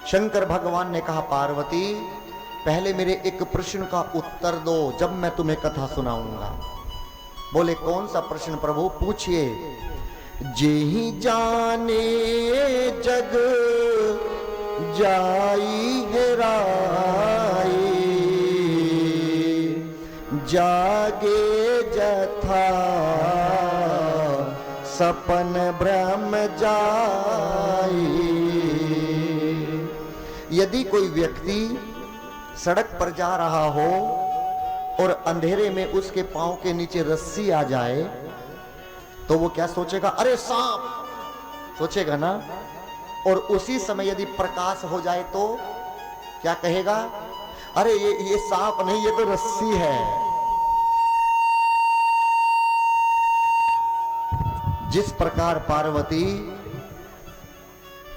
शंकर भगवान ने कहा, पार्वती पहले मेरे एक प्रश्न का उत्तर दो, जब मैं तुम्हें कथा सुनाऊंगा। बोले कौन सा प्रश्न प्रभु, पूछिए। जेहि जाने जग जाई हेराई, जागे जथा सपन ब्रह्म जाई। यदि कोई व्यक्ति सड़क पर जा रहा हो और अंधेरे में उसके पांव के नीचे रस्सी आ जाए तो वो क्या सोचेगा? अरे सांप सोचेगा ना। और उसी समय यदि प्रकाश हो जाए तो क्या कहेगा? अरे ये सांप नहीं, ये तो रस्सी है। जिस प्रकार पार्वती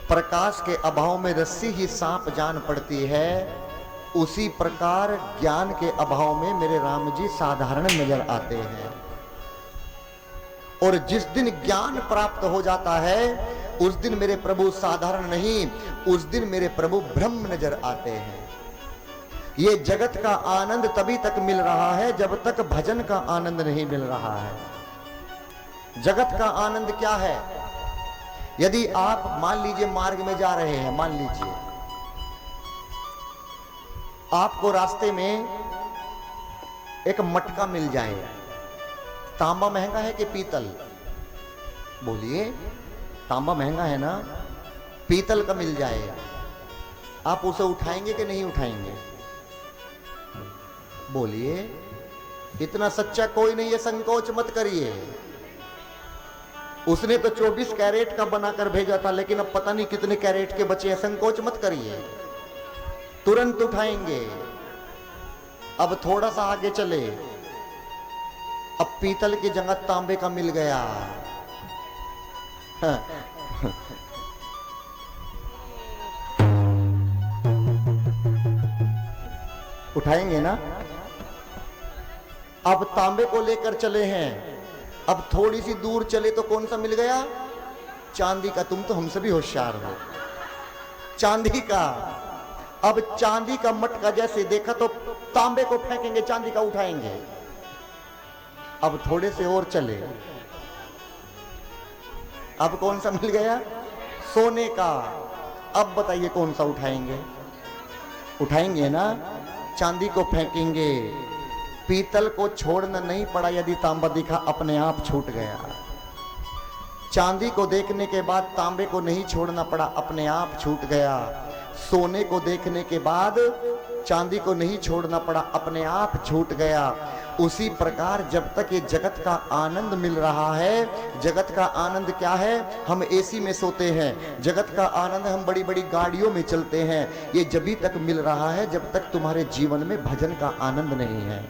प्रकाश के अभाव में रस्सी ही सांप जान पड़ती है, उसी प्रकार ज्ञान के अभाव में मेरे राम जी साधारण नजर आते हैं। और जिस दिन ज्ञान प्राप्त हो जाता है उस दिन मेरे प्रभु साधारण नहीं, उस दिन मेरे प्रभु ब्रह्म नजर आते हैं। ये जगत का आनंद तभी तक मिल रहा है जब तक भजन का आनंद नहीं मिल रहा है। जगत का आनंद क्या है? यदि आप मान लीजिए मार्ग में जा रहे हैं, मान लीजिए आपको रास्ते में एक मटका मिल जाए, तांबा महंगा है कि पीतल? बोलिए, तांबा महंगा है ना, पीतल का मिल जाए, आप उसे उठाएंगे कि नहीं उठाएंगे? बोलिए, इतना सच्चा कोई नहीं है, संकोच मत करिए। उसने तो 24 कैरेट का बनाकर भेजा था, लेकिन अब पता नहीं कितने कैरेट के बचे हैं, संकोच मत करिए, तुरंत उठाएंगे। अब थोड़ा सा आगे चले, अब पीतल की जगह तांबे का मिल गया। उठाएंगे ना? अब तांबे को लेकर चले हैं, अब थोड़ी सी दूर चले तो कौन सा मिल गया? चांदी का। तुम तो हमसे भी होशियार हो, चांदी का। अब चांदी का मटका जैसे देखा तो तांबे को फेंकेंगे, चांदी का उठाएंगे। अब थोड़े से और चले, अब कौन सा मिल गया? सोने का। अब बताइए कौन सा उठाएंगे? उठाएंगे ना, चांदी को फेंकेंगे। पीतल को छोड़ना नहीं पड़ा, यदि तांबा दिखा अपने आप छूट गया। चांदी को देखने के बाद तांबे को नहीं छोड़ना पड़ा, अपने आप छूट गया। सोने को देखने के बाद चांदी को नहीं छोड़ना पड़ा, अपने आप छूट गया। उसी प्रकार जब तक ये जगत का आनंद मिल रहा है, जगत का आनंद क्या है? हम एसी में सोते हैं। जगत का आनंद हम बड़ी बड़ी गाड़ियों में चलते हैं। ये जभी तक मिल रहा है जब तक तुम्हारे जीवन में भजन का आनंद नहीं है।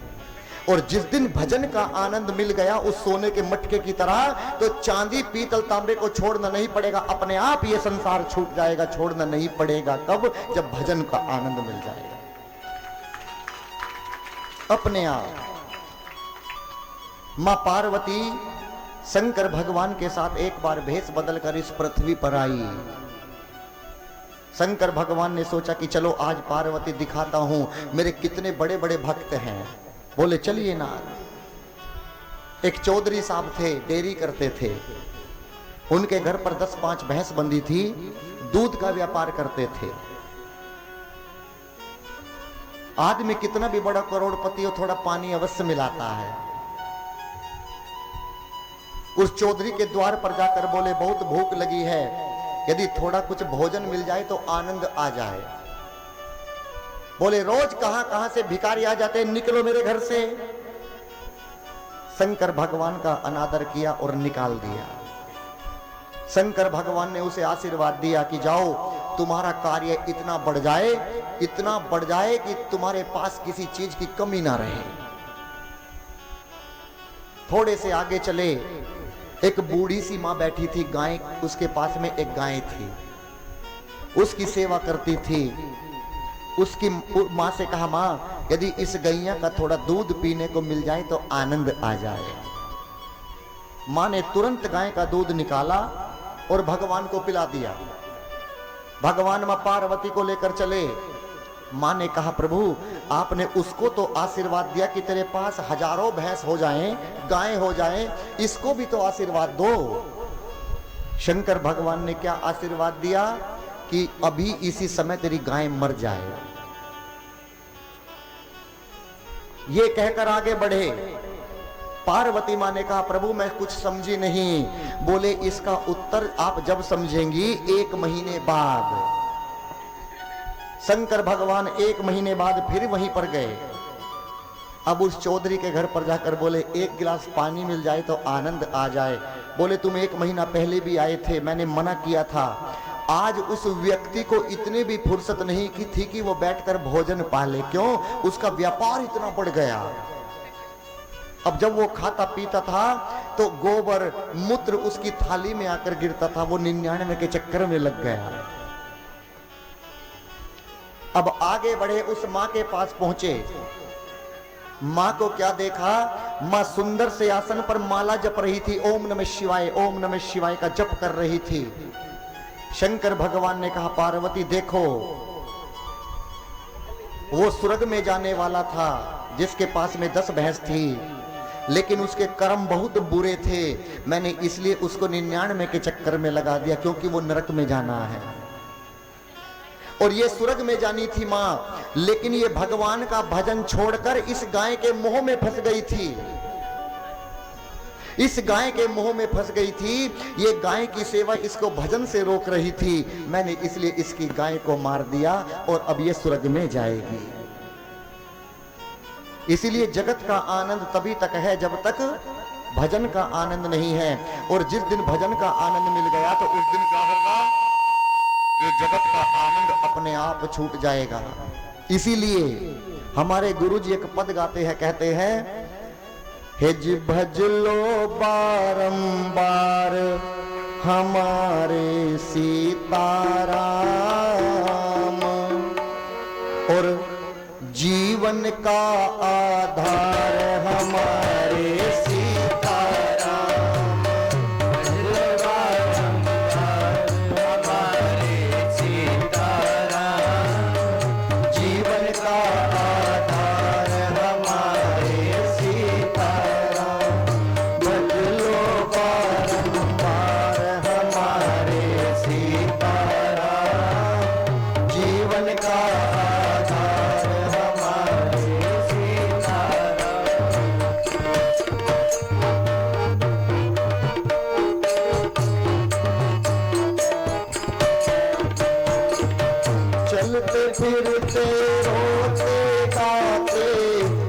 और जिस दिन भजन का आनंद मिल गया उस सोने के मटके की तरह, तो चांदी पीतल तांबे को छोड़ना नहीं पड़ेगा, अपने आप ये संसार छूट जाएगा। छोड़ना नहीं पड़ेगा कब? जब भजन का आनंद मिल जाएगा, अपने आप। मां पार्वती शंकर भगवान के साथ एक बार भेष बदलकर इस पृथ्वी पर आई। शंकर भगवान ने सोचा कि चलो आज पार्वती दिखाता हूं मेरे कितने बड़े बड़े भक्त हैं। बोले चलिए ना। एक चौधरी साहब थे, डेयरी करते थे। उनके घर पर 10-5 भैंस बंधी थी, दूध का व्यापार करते थे। आदमी कितना भी बड़ा करोड़पति हो, थोड़ा पानी अवश्य मिलाता है। उस चौधरी के द्वार पर जाकर बोले बहुत भूख लगी है, यदि थोड़ा कुछ भोजन मिल जाए तो आनंद आ जाए। बोले रोज कहां कहां से भिखारी आ जाते हैं, निकलो मेरे घर से। शंकर भगवान का अनादर किया और निकाल दिया। शंकर भगवान ने उसे आशीर्वाद दिया कि जाओ, तुम्हारा कार्य इतना बढ़ जाए, इतना बढ़ जाए कि तुम्हारे पास किसी चीज की कमी ना रहे। थोड़े से आगे चले, एक बूढ़ी सी मां बैठी थी, गाय उसके पास में एक गाय थी, उसकी सेवा करती थी। उसकी मां से कहा, मां यदि इस गैया का थोड़ा दूध पीने को मिल जाए तो आनंद आ जाए। मां ने तुरंत गाय का दूध निकाला और भगवान को पिला दिया। भगवान मां पार्वती को लेकर चले। मां ने कहा प्रभु आपने उसको तो आशीर्वाद दिया कि तेरे पास हजारों भैंस हो जाएं, गायें हो जाएं, इसको भी तो आशीर्वाद दो। शंकर भगवान ने क्या आशीर्वाद दिया कि अभी इसी समय तेरी गाय मर जाए। ये कहकर आगे बढ़े। पार्वती मां ने कहा प्रभु मैं कुछ समझी नहीं। बोले इसका उत्तर आप जब समझेंगी 1 महीने बाद। शंकर भगवान 1 महीने बाद फिर वहीं पर गए। अब उस चौधरी के घर पर जाकर बोले 1 गिलास पानी मिल जाए तो आनंद आ जाए। बोले तुम 1 महीना पहले भी आए थे, मैंने मना किया था। आज उस व्यक्ति को इतने भी फुर्सत नहीं की थी कि वो बैठकर भोजन पाले। क्यों? उसका व्यापार इतना बढ़ गया। अब जब वो खाता पीता था तो गोबर मूत्र उसकी थाली में आकर गिरता था। वो 99 के चक्कर में लग गया। अब आगे बढ़े, उस मां के पास पहुंचे। मां को क्या देखा? मां सुंदर से आसन पर माला जप रही थी। ओम नमः शिवाय, ओम नमः शिवाय का जप कर रही थी। शंकर भगवान ने कहा पार्वती देखो, वो स्वर्ग में जाने वाला था जिसके पास में 10 भैंस थी, लेकिन उसके कर्म बहुत बुरे थे। मैंने इसलिए उसको 99 के चक्कर में लगा दिया, क्योंकि वो नरक में जाना है और ये स्वर्ग में जानी थी मां। लेकिन ये भगवान का भजन छोड़कर इस गाय के मोह में फंस गई थी। इस गाय के मोह में फंस गई थी। ये गाय की सेवा इसको भजन से रोक रही थी। मैंने इसलिए इसकी गाय को मार दिया और अब ये स्वर्ग में जाएगी। इसीलिए जगत का आनंद तभी तक है जब तक भजन का आनंद नहीं है। और जिस दिन भजन का आनंद मिल गया तो उस दिन क्या होगा? ये जगत का आनंद अपने आप छूट जाएगा। इसीलिए हमारे गुरुजी एक पद गाते हैं, कहते हैं हिज भज लो बारंबार हमारे सीताराम, और जीवन का आधार हमारे फिरते रोते गाते,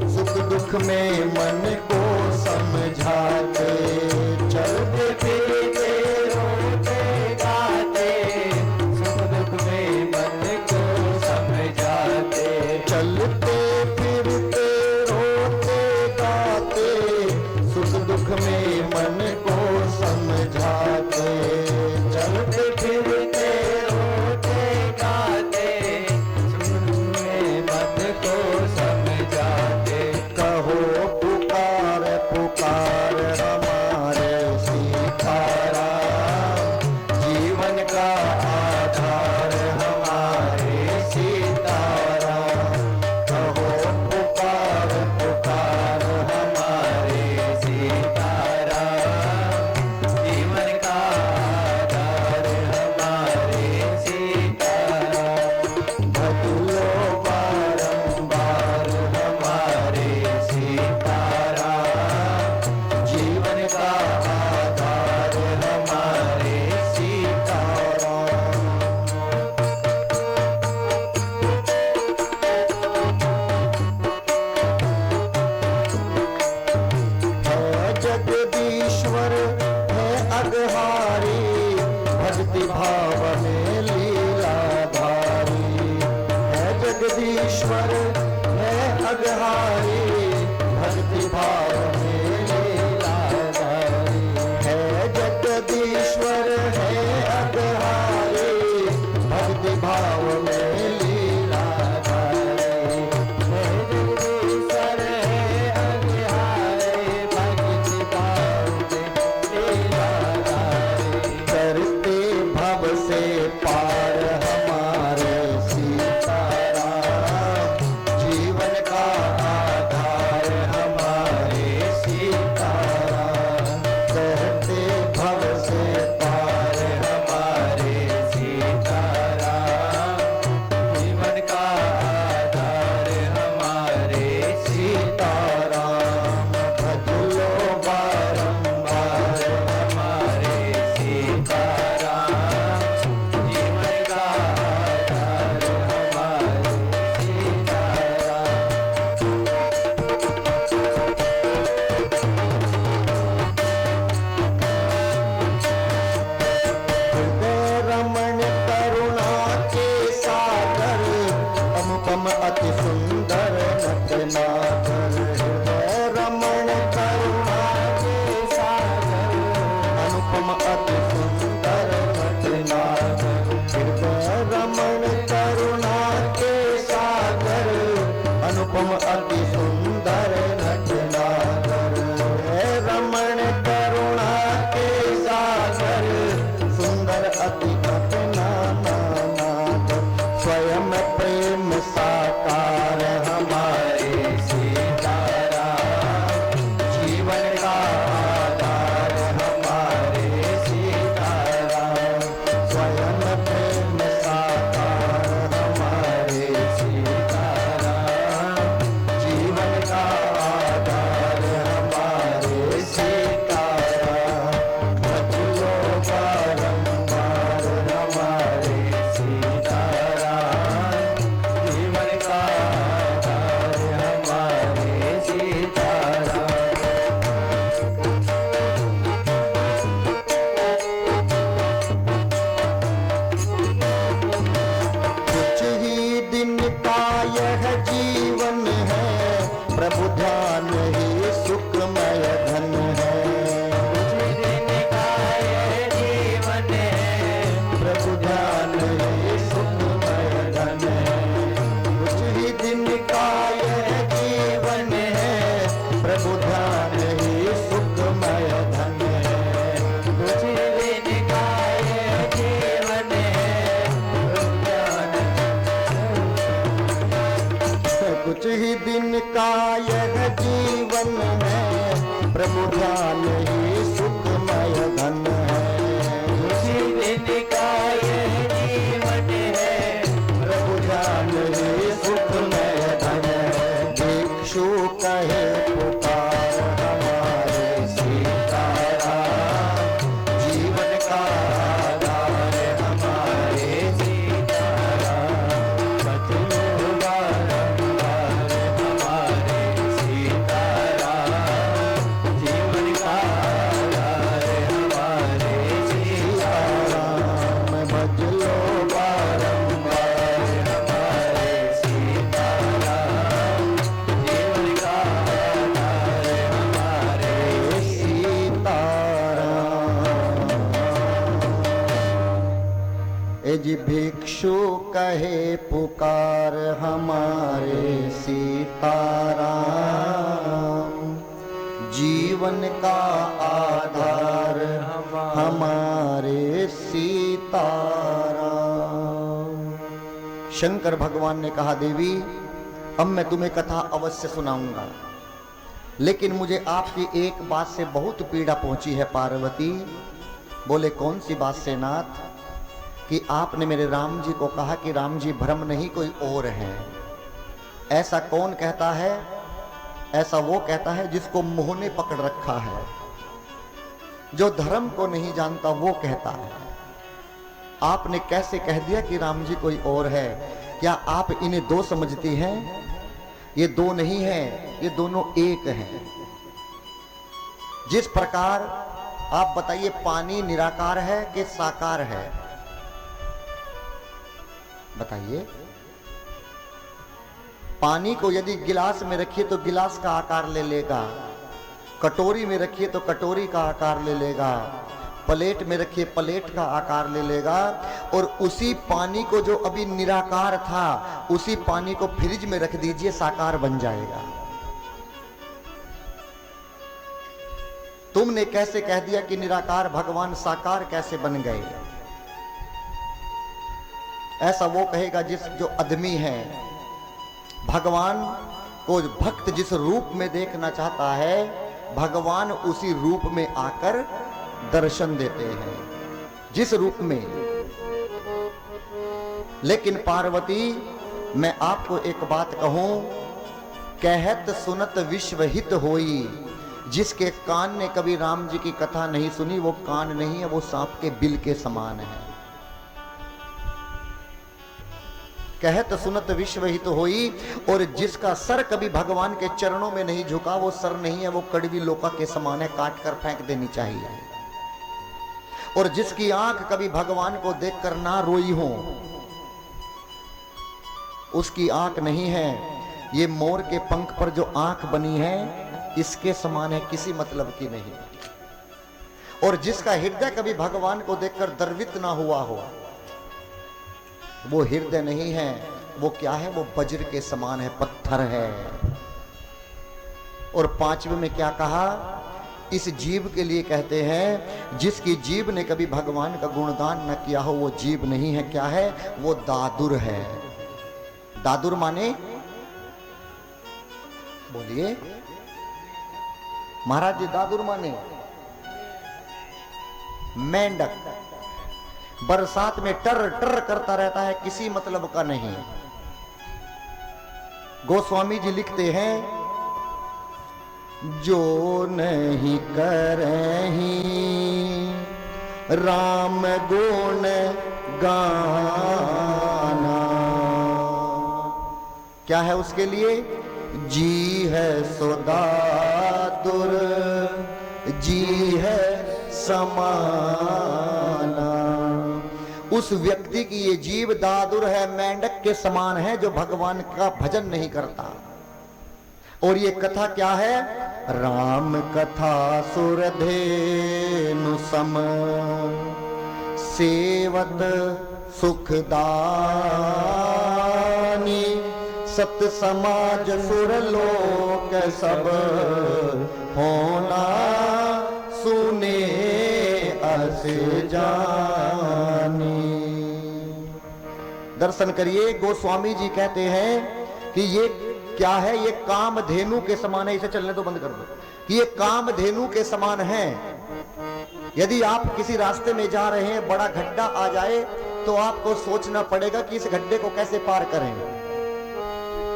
सुख दुख में मन को समझाते। चलते फिरते रोते गाते, सुख दुख में मन को समझाते। चलते फिरते रोते गाते, सुख दुख में मन को समझाते। चलते फिरते रोते गाते, को समझाते। कहो पुकार पुकार हमारे सीताराम, जीवन का आधार हमारे सीताराम। कहो पुकार पुकार हमारे सीताराम, जीवन का आधार हमारे सीताराम। भजलो जगदीश्वर है अगहारी, भक्ति भाव में लीलाधारी। है जगदीश्वर है अगहारी, भक्ति भाव में लीलाधारी। है जगदीश्वर है अगहारी, भक्ति भाव में लीलाधारी। है जगदीश्वर है अगहारी, भक्ति भाव में लीलाधारी। करते भव से पार हम प्रेम साकार हमारे सीताराम, जीवन का आधार हमारे सीताराम। स्वयं प्रेम साकार हमारे सीताराम, जीवन का आधार हमारे सीताराम। बचलो बारंबार हमारे सीताराम, जीवन का आधार हमारे सीताराम। कुछ ही दिन का यह जीवन है, प्रभु ध्यान ही सुखमय धन है। कुछ दिन का यह जीवन है, प्रभु ध्यान ही सुखमय धन है। कुछ ही दिन का यह जीवन है, प्रभु ध्यान ही सुखमय धन है। कुछ दिन का यह जीवन है, कुछ ही दिन का यह जीवन है, प्रभु ध्यान ही सुखमय धन है। कुछ ही दिन का यह जीवन है, प्रभु ध्यान ही सुखमय धन है। भिक्षु कहे पुकार हमारे सीताराम, जीवन का आधार हमारे सीताराम। बचलो बारंबार हमारे सीताराम, जीवन का आधार हमारे सीताराम। बचलो बारंबार हमारे सीताराम, जीवन का आधार हमारे सीताराम। ए जी भिक्षु कहे पुकार हमारे सीताराम, जीवन का आधार हमारे सीताराम। शंकर भगवान ने कहा देवी अब मैं तुम्हें कथा अवश्य सुनाऊंगा, लेकिन मुझे आपकी एक बात से बहुत पीड़ा पहुंची है पार्वती। बोले कौन सी बात से नाथ? कि आपने मेरे राम जी को कहा कि राम जी भ्रम नहीं कोई और है। ऐसा कौन कहता है? ऐसा वो कहता है जिसको मोह ने पकड़ रखा है, जो धर्म को नहीं जानता वो कहता है। आपने कैसे कह दिया कि राम जी कोई और है? क्या आप इन्हें दो समझती हैं? ये दो नहीं है, ये दोनों एक हैं। जिस प्रकार आप बताइए पानी निराकार है कि साकार है? बताइए। पानी को यदि गिलास में रखिए तो गिलास का आकार ले लेगा, कटोरी में रखिए तो कटोरी का आकार ले लेगा, प्लेट में रखिए प्लेट का आकार ले लेगा। और उसी पानी को जो अभी निराकार था, उसी पानी को फ्रिज में रख दीजिए, साकार बन जाएगा। तुमने कैसे कह दिया कि निराकार भगवान साकार कैसे बन गए? ऐसा वो कहेगा जो आदमी है। भगवान को भक्त जिस रूप में देखना चाहता है, भगवान उसी रूप में आकर दर्शन देते हैं, जिस रूप में। लेकिन पार्वती मैं आपको एक बात कहूं, कहत सुनत विश्व हित होई। जिसके कान ने कभी राम जी की कथा नहीं सुनी, वो कान नहीं है, वो सांप के बिल के समान है। कहत सुनत विश्व हित होई। और जिसका सर कभी भगवान के चरणों में नहीं झुका, वो सर नहीं है, वो कड़वी लोका के समान है, काट कर फेंक देनी चाहिए। और जिसकी आंख कभी भगवान को देखकर ना रोई हो, उसकी आंख नहीं है। ये मोर के पंख पर जो आंख बनी है, इसके समान है, किसी मतलब की नहीं। और जिसका हृदय कभी भगवान को देखकर द्रवित ना हुआ हो, वो हृदय नहीं है, वो क्या है? वो वज्र के समान है, पत्थर है। और पांचवें में क्या कहा? इस जीव के लिए कहते हैं, जिसकी जीव ने कभी भगवान का गुणगान न किया हो, वो जीव नहीं है। क्या है? वो दादुर है। दादुर माने बोलिए महाराज जी, दादुर माने मेंढक, बरसात में टर टर करता रहता है, किसी मतलब का नहीं। गोस्वामी जी लिखते हैं, जो नहीं करही राम गुण गाना, क्या है उसके लिए? जी है सो दादुर, जी है समाना। उस व्यक्ति की ये जीव दादुर है, मेंढक के समान है, जो भगवान का भजन नहीं करता। और ये कथा क्या है? राम कथा सुरधेनु सम, सेवत सुखदानी, सत समाज सुरलोक सब, होना सुने अस जानी। दर्शन करिए, गोस्वामी जी कहते हैं कि ये क्या है? ये कामधेनु के समान है। इसे चलने तो बंद कर दो। कि ये कामधेनु के समान है। यदि आप किसी रास्ते में जा रहे हैं, बड़ा गड्ढा आ जाए तो आपको सोचना पड़ेगा कि इस गड्ढे को कैसे पार करें।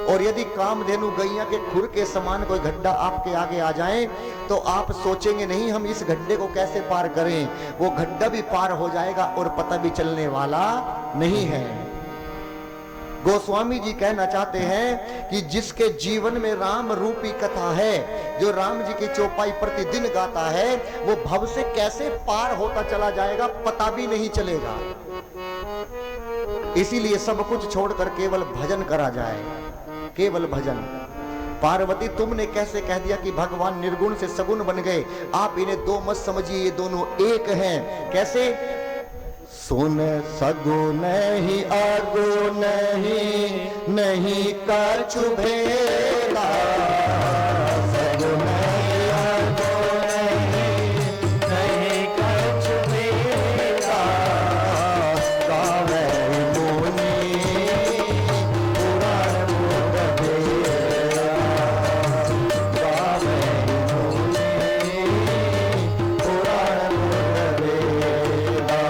और यदि कामधेनु गैया के खुर के समान कोई गड्ढा आपके आगे आ जाए तो आप सोचेंगे नहीं हम इस गड्ढे को कैसे पार करें। वो गड्ढा भी पार हो जाएगा और पता भी चलने वाला नहीं है। गोस्वामी जी कहना चाहते हैं कि जिसके जीवन में राम रूपी कथा है, जो राम जी की चौपाई प्रतिदिन गाता है, वो भव से कैसे पार होता चला जाएगा पता भी नहीं चलेगा। इसीलिए सब कुछ छोड़कर केवल भजन करा जाए, केवल भजन। पार्वती, तुमने कैसे कह दिया कि भगवान निर्गुण से सगुण बन गए? आप इन्हें दो मत समझिए, ये दोनों एक हैं। कैसे? सुन सगुन ही अगुन ही नहीं कछु भेदा, सगुन ही अगुन ही नहीं कछु भेदा, गावे मुनि पुराण बोध भेदा, गावे मुनि पुराण बोध भेदा।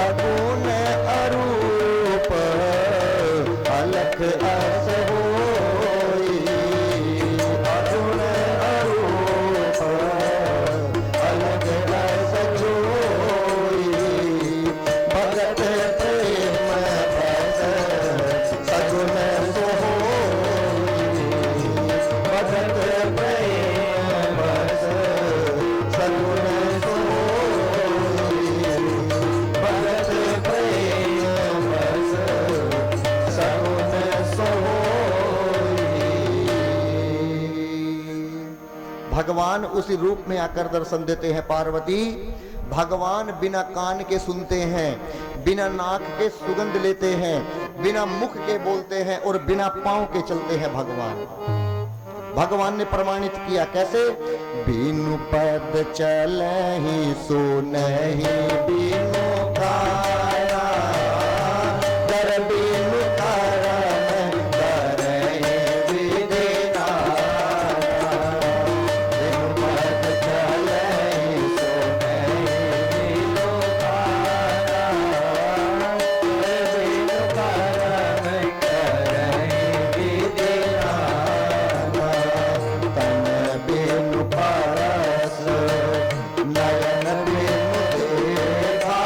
अगुण अरूप अलख अस होई, अगुण अरूप अलख अस जोई, भगत प्रेम बस सगुण सोई, भगत प्रेम बस सगुण सोई, भगत प्रेम बस सगुण सोई। भगवान उसी रूप में आकर दर्शन देते हैं। पार्वती, भगवान बिना कान के सुनते हैं, बिना नाक के सुगंध लेते हैं, बिना मुख के बोलते हैं और बिना पांव के चलते हैं। भगवान ने प्रमाणित किया। कैसे? बिनु पद चलहि सुनहि बिनु काया, कर बिनु कारण करहि विधि नाया। बिनु पद चलहि सुनहि बिनु काया, कर बिनु कारण करहि विधि नाया। तन बिनु परस नयन बिनु देखा,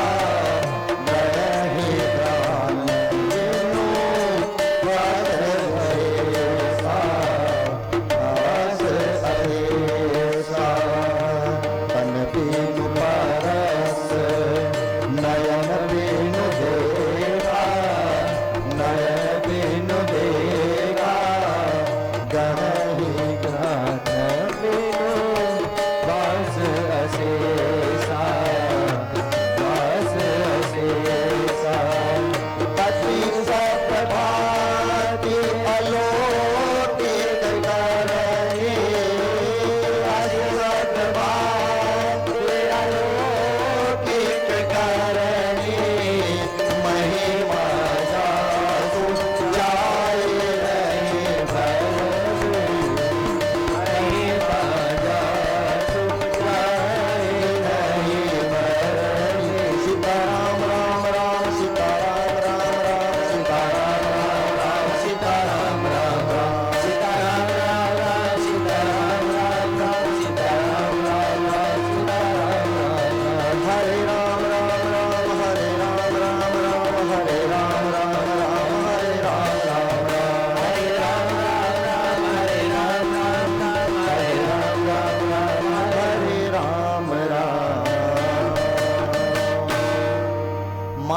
नहीं प्राण बिनु बस अहेसा। तन बिनु परस नयन बिनु देखा, नयन बिनु देखा, गहहि ग्रहण बिनु बस अशेषा, बस अशेषा। अति सप्रभाति अलौकिक करहि, अति सप्रभाति अलौकिक करहि, महिमा जासु जाय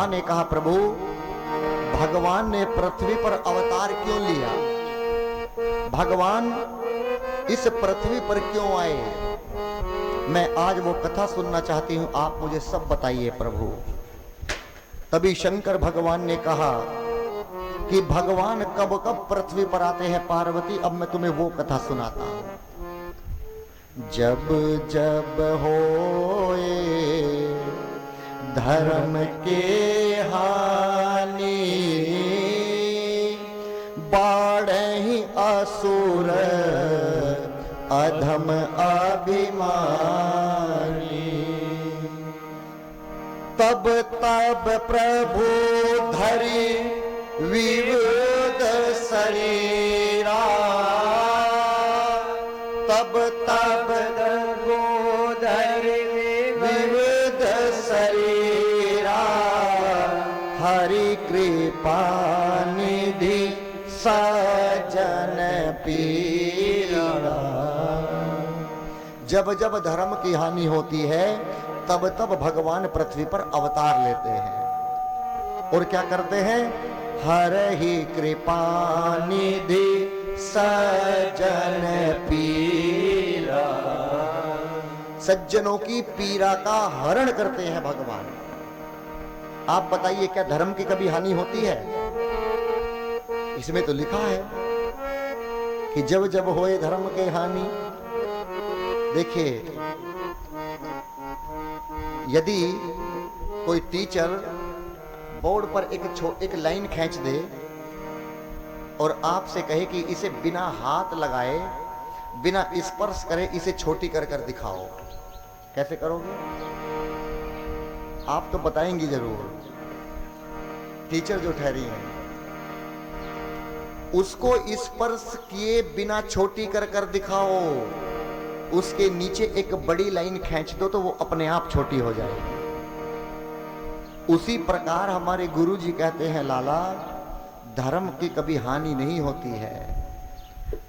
ने कहा प्रभु भगवान ने पृथ्वी पर अवतार क्यों लिया, भगवान इस पृथ्वी पर क्यों आए, मैं आज वो कथा सुनना चाहती हूं, आप मुझे सब बताइए प्रभु। तभी शंकर भगवान ने कहा कि भगवान कब कब पृथ्वी पर आते हैं पार्वती, अब मैं तुम्हें वो कथा सुनाता हूं। जब जब होए धर्म के हानि, बाढ़हि असुर अधम अभिमानी, तब तब प्रभु धरि विविध शरीरा, तब तब प्रभु धरि विविध शरीरा, हरि कृपा निधि सजन पीरा। जब जब धर्म की हानि होती है तब तब भगवान पृथ्वी पर अवतार लेते हैं और क्या करते हैं, हरहि कृपा निधि सज्जन पीरा, सज्जनों की पीड़ा का हरण करते हैं भगवान। आप बताइए क्या धर्म की कभी हानि होती है? इसमें तो लिखा है कि जब जब होए धर्म के हानि। देखिए यदि कोई टीचर बोर्ड पर एक लाइन खींच दे और आपसे कहे कि इसे बिना हाथ लगाए बिना स्पर्श करे इसे छोटी कर कर दिखाओ, कैसे करोगे? आप तो बताएंगी जरूर। टीचर जो ठहरी है उसको स्पर्श किए बिना छोटी कर कर दिखाओ, उसके नीचे एक बड़ी लाइन खींच दो तो वो अपने आप छोटी हो जाएगी। उसी प्रकार हमारे गुरुजी कहते हैं लाला धर्म की कभी हानि नहीं होती है,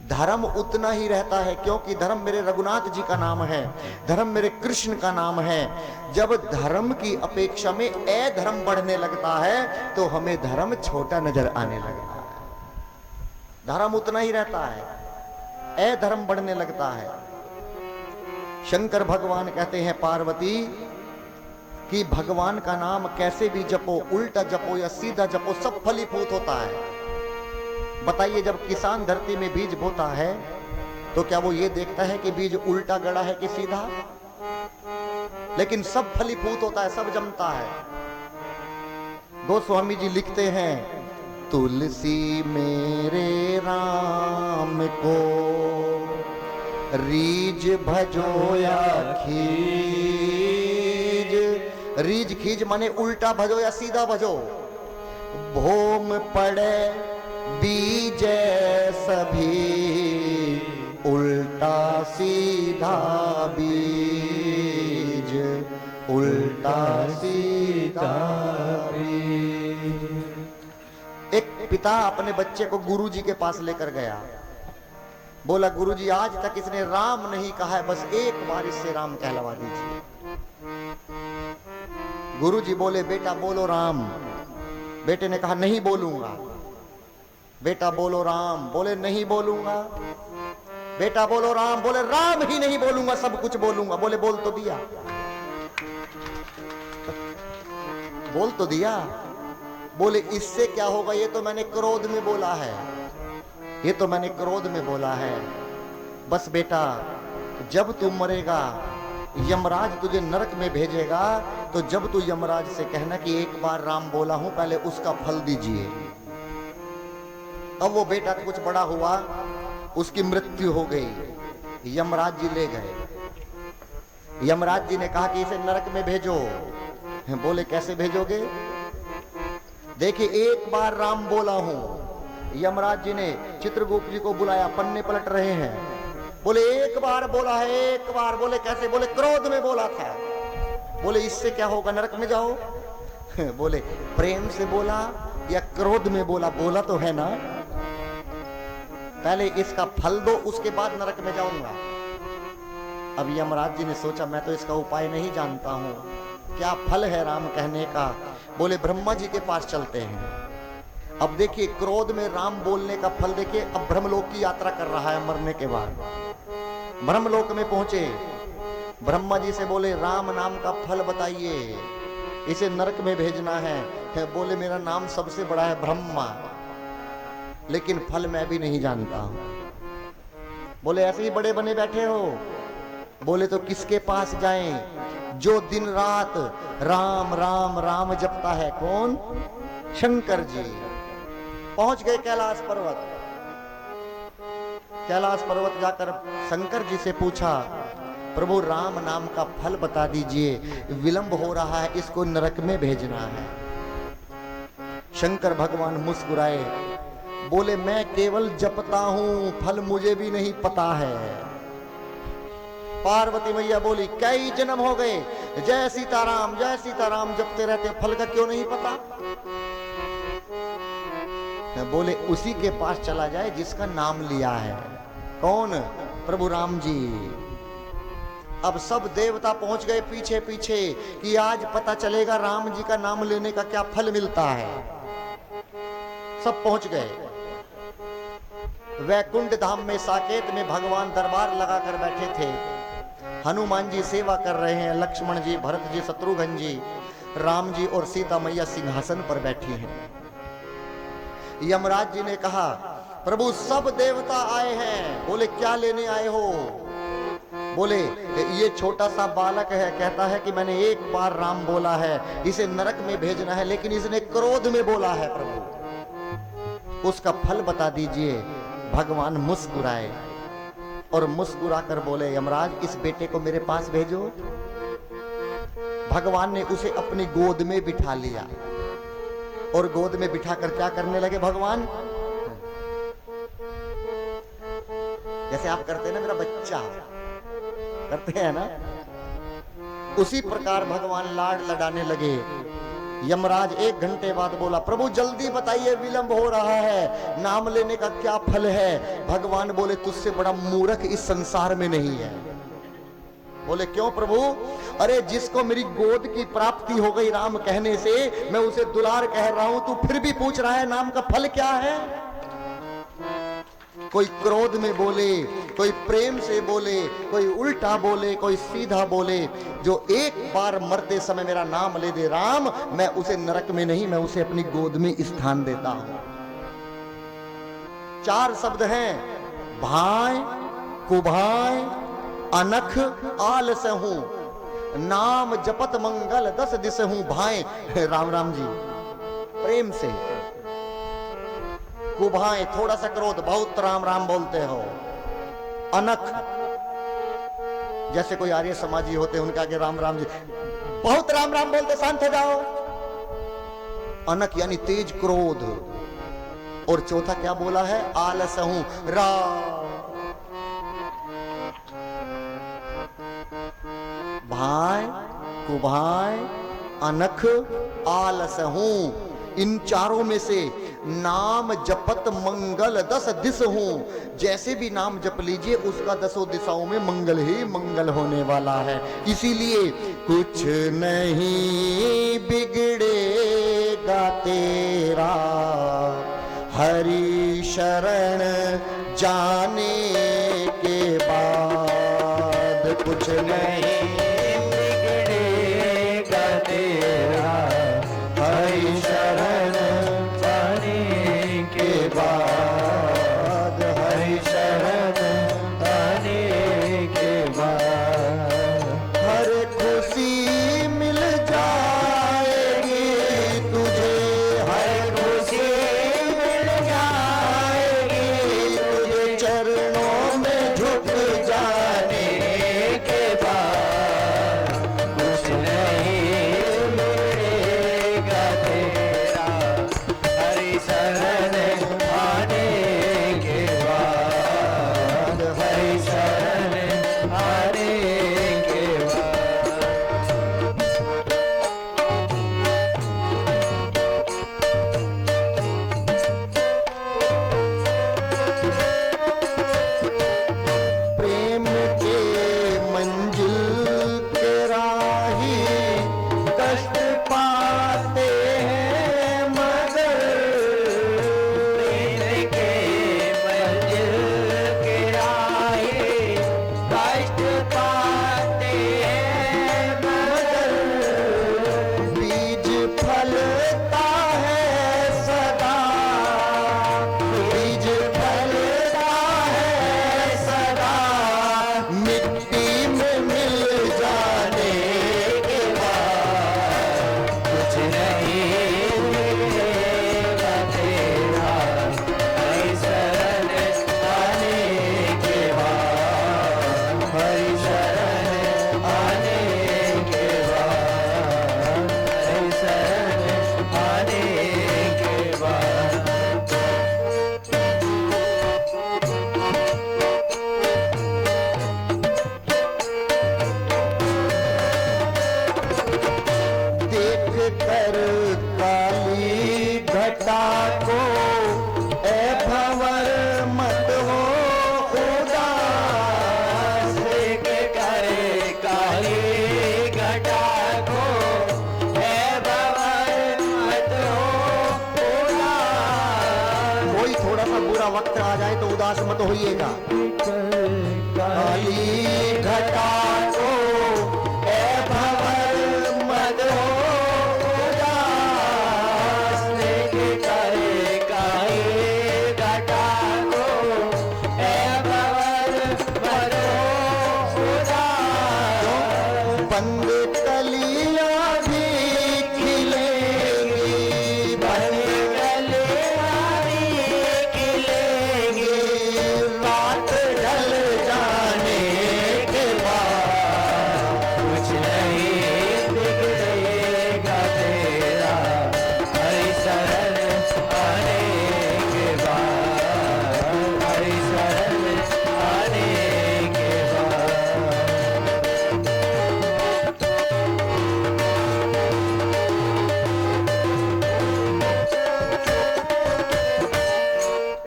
धर्म उतना ही रहता है, क्योंकि धर्म मेरे रघुनाथ जी का नाम है, धर्म मेरे कृष्ण का नाम है। जब धर्म की अपेक्षा में अधर्म बढ़ने लगता है तो हमें धर्म छोटा नजर आने लगता है। धर्म उतना ही रहता है, अधर्म बढ़ने लगता है। शंकर भगवान कहते हैं पार्वती कि भगवान का नाम कैसे भी जपो, उल्टा जपो या सीधा जपो, सब फलीभूत होता है। बताइए जब किसान धरती में बीज बोता है तो क्या वो ये देखता है कि बीज उल्टा गड़ा है कि सीधा? लेकिन सब फलीभूत होता है, सब जमता है। गोस्वामी जी लिखते हैं तुलसी मेरे राम को रीज भजो या खीज, रीज खीज माने उल्टा भजो या सीधा भजो। भोम पड़े बीज सभी उल्टा सीधा बीज, उल्टा सीधा बीज। एक पिता अपने बच्चे को गुरुजी के पास लेकर गया, बोला गुरुजी आज तक इसने राम नहीं कहा है, बस एक बार इससे राम कहलवा दीजिए। गुरुजी बोले बेटा बोलो राम। बेटे ने कहा नहीं बोलूंगा। बेटा बोलो राम, बोले नहीं बोलूंगा। बेटा बोलो राम, बोले राम ही नहीं बोलूंगा, सब कुछ बोलूंगा। बोले बोल तो दिया, बोल तो दिया। बोले इससे क्या होगा, ये तो मैंने क्रोध में बोला है, ये तो मैंने क्रोध में बोला है। बस बेटा जब तू मरेगा यमराज तुझे नरक में भेजेगा, तो जब तू यमराज से कहना कि एक बार राम बोला हूं, पहले उसका फल दीजिए। अब वो बेटा कुछ बड़ा हुआ, उसकी मृत्यु हो गई। यमराज जी ले गए। यमराज जी ने कहा कि इसे नरक में भेजो। बोले कैसे भेजोगे? देखिए एक बार राम बोला हूं। यमराज जी ने चित्रगुप्त जी को बुलाया, पन्ने पलट रहे हैं। बोले एक बार बोला है, एक बार। बोले कैसे? बोले क्रोध में बोला था। बोले इससे क्या होगा, नरक में जाओ। बोले प्रेम से बोला या क्रोध में बोला? बोला तो है ना, पहले इसका फल दो, उसके बाद नरक में जाऊंगा। अब यमराज जी ने सोचा मैं तो इसका उपाय नहीं जानता हूं, क्या फल है राम कहने का। बोले ब्रह्मा जी के पास चलते हैं। अब देखिए क्रोध में राम बोलने का फल देखिए। अब ब्रह्मलोक की यात्रा कर रहा है मरने के बाद। ब्रह्मलोक में पहुंचे, ब्रह्मा जी से बोले राम नाम का फल बताइए, इसे नरक में भेजना है। बोले मेरा नाम सबसे बड़ा है ब्रह्मा, लेकिन फल मैं भी नहीं जानता हूं। बोले ऐसे ही बड़े बने बैठे हो। बोले तो किसके पास जाएं जो दिन रात राम राम राम जपता है? कौन? शंकर जी। पहुंच गए कैलाश पर्वत। कैलाश पर्वत जाकर शंकर जी से पूछा, प्रभु राम नाम का फल बता दीजिए, विलंब हो रहा है, इसको नरक में भेजना है। शंकर भगवान मुस्कुराए, बोले मैं केवल जपता हूं, फल मुझे भी नहीं पता है। पार्वती मैया बोली कई जन्म हो गए, जय सीताराम जपते रहते, फल का क्यों नहीं पता? बोले उसी के पास चला जाए जिसका नाम लिया है। कौन? प्रभु राम जी। अब सब देवता पहुंच गए पीछे पीछे कि आज पता चलेगा राम जी का नाम लेने का क्या फल मिलता है। सब पहुंच गए। वैकुंठ धाम में साकेत में भगवान दरबार लगाकर बैठे थे। हनुमान जी सेवा कर रहे हैं, लक्ष्मण जी, भरत जी, शत्रुघ्न जी, राम जी और सीता मैया सिंहासन पर बैठी हैं। यमराज जी ने कहा प्रभु सब देवता आए हैं। बोले क्या लेने आए हो? बोले ये छोटा सा बालक है, कहता है कि मैंने एक बार राम बोला है, इसे नरक में भेजना है, लेकिन इसने क्रोध में बोला है प्रभु, उसका फल बता दीजिए। भगवान मुस्कुराए और मुस्कुरा कर बोले यमराज इस बेटे को मेरे पास भेजो। भगवान ने उसे अपनी गोद में बिठा लिया और गोद में बिठाकर क्या करने लगे भगवान? जैसे आप करते हैं ना, मेरा बच्चा करते हैं ना, उसी प्रकार भगवान लाड लडाने लगे। यमराज 1 घंटे बाद बोला प्रभु जल्दी बताइए, विलंब हो रहा है, नाम लेने का क्या फल है? भगवान बोले तुझसे बड़ा मूर्ख इस संसार में नहीं है। बोले क्यों प्रभु? अरे जिसको मेरी गोद की प्राप्ति हो गई राम कहने से, मैं उसे दुलार कह रहा हूं, तू फिर भी पूछ रहा है नाम का फल क्या है? कोई क्रोध में बोले, कोई प्रेम से बोले, कोई उल्टा बोले, कोई सीधा बोले, जो एक बार मरते समय मेरा नाम ले दे राम, मैं उसे नरक में नहीं, मैं उसे अपनी गोद में स्थान देता हूं। 4 शब्द हैं, भाई, कुभाई, अनख, आलसहू, नाम जपत मंगल 10 दिसहू भाई। राम राम जी प्रेम से। कुभाए थोड़ा सा क्रोध, बहुत राम राम बोलते हो। अनख जैसे कोई आर्य समाजी होते हैं, उनके आगे राम राम जी, बहुत राम राम बोलते, शांत हो जाओ। अनख यानी तेज क्रोध। और चौथा क्या बोला है? आलसहू राम। भाई, कुभाई, अनख, आलसहू, इन चारों में से नाम जपत मंगल 10 दिस हूं। जैसे भी नाम जप लीजिए उसका 10 दिशाओं में मंगल ही मंगल होने वाला है। इसीलिए कुछ नहीं बिगड़ेगा तेरा, हरि शरण जाने के बाद। कुछ नहीं बिगड़ेगा तेरा, हरि शरण जाने के बाद, हरि शरण जाने के बाद। हर खुशी मिल जाएगी तुझे, हर खुशी मिल जाएगी तुझे, चरणों में झुक जाने के बाद। कुछ नहीं मिलेगा तेरा, हरि शरण में बुरा वक्त आ जाए तो उदास मत होइएगा। काली घटा को ए भंवर मत हो उदास, लेके करे काली घटा को ए भंवर मत हो उदास। बंद कलियां भी खिलेंगी, बंद कलियां भी खिलेंगी, रात ढल जाने के बाद कुछ नहीं बिगड़ेगा तेरा, हरि शरण आने के बाद, हरि शरण आने के बाद।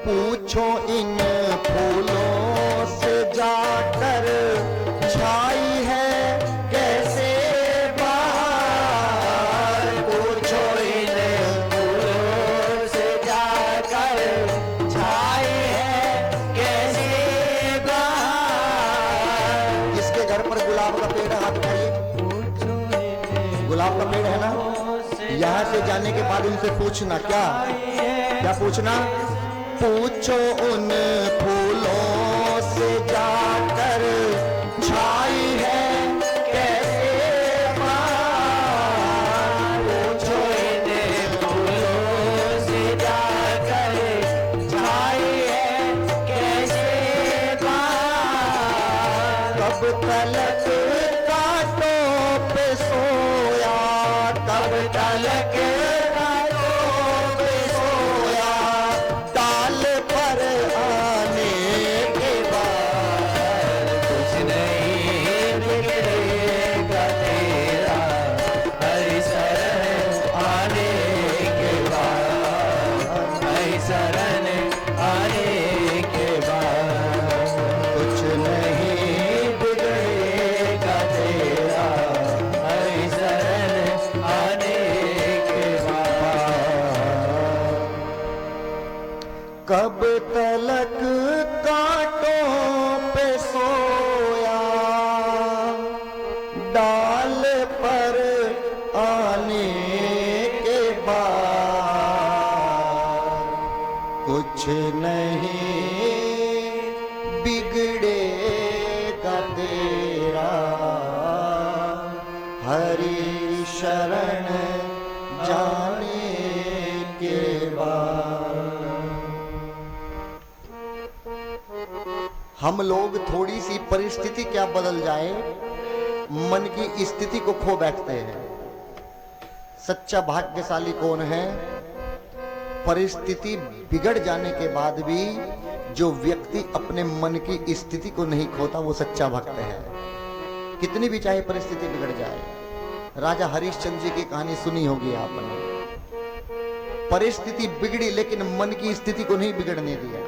पूछो इन फूलों से जाकर छाई है कैसे बाहर, पूछो इन फूलों से जाकर छाई है कैसे बाहर। जिसके घर पर गुलाब का पेड़ है, हाथ उठाइए। गुलाब का पेड़ है ना, यहाँ से जाने के बाद उनसे पूछना, क्या पूछना? पूछो उन फूलों से जाकर छाई है कैसे बाहर, पूछो इन फूलों से जाकर छाई है कैसे बाहर। कब तलक कांटों पे सोया, कब तलक कांटों पे सोया, डाल पर आने के बाद कुछ नहीं बिगड़ेगा तेरा, हरि शरण आने के बाद, हरि शरण आने के बाद कुछ नहीं बिगड़ेगा तेरा, हरि शरण आने के बाद। कब तलक कांटों पे सोया, डाल पर आने के बाद कुछ नहीं बिगड़ेगा तेरा, हरि शरण जाने के बाद। हम लोग थोड़ी सी परिस्थिति क्या बदल जाए, मन की स्थिति को खो बैठते हैं। सच्चा भाग्यशाली कौन है? परिस्थिति बिगड़ जाने के बाद भी जो व्यक्ति अपने मन की स्थिति को नहीं खोता, वो सच्चा भक्त है। कितनी भी चाहे परिस्थिति बिगड़ जाए। राजा हरिश्चंद्र जी की कहानी सुनी होगी आपने। परिस्थिति बिगड़ी लेकिन मन की स्थिति को नहीं बिगड़ने दिया।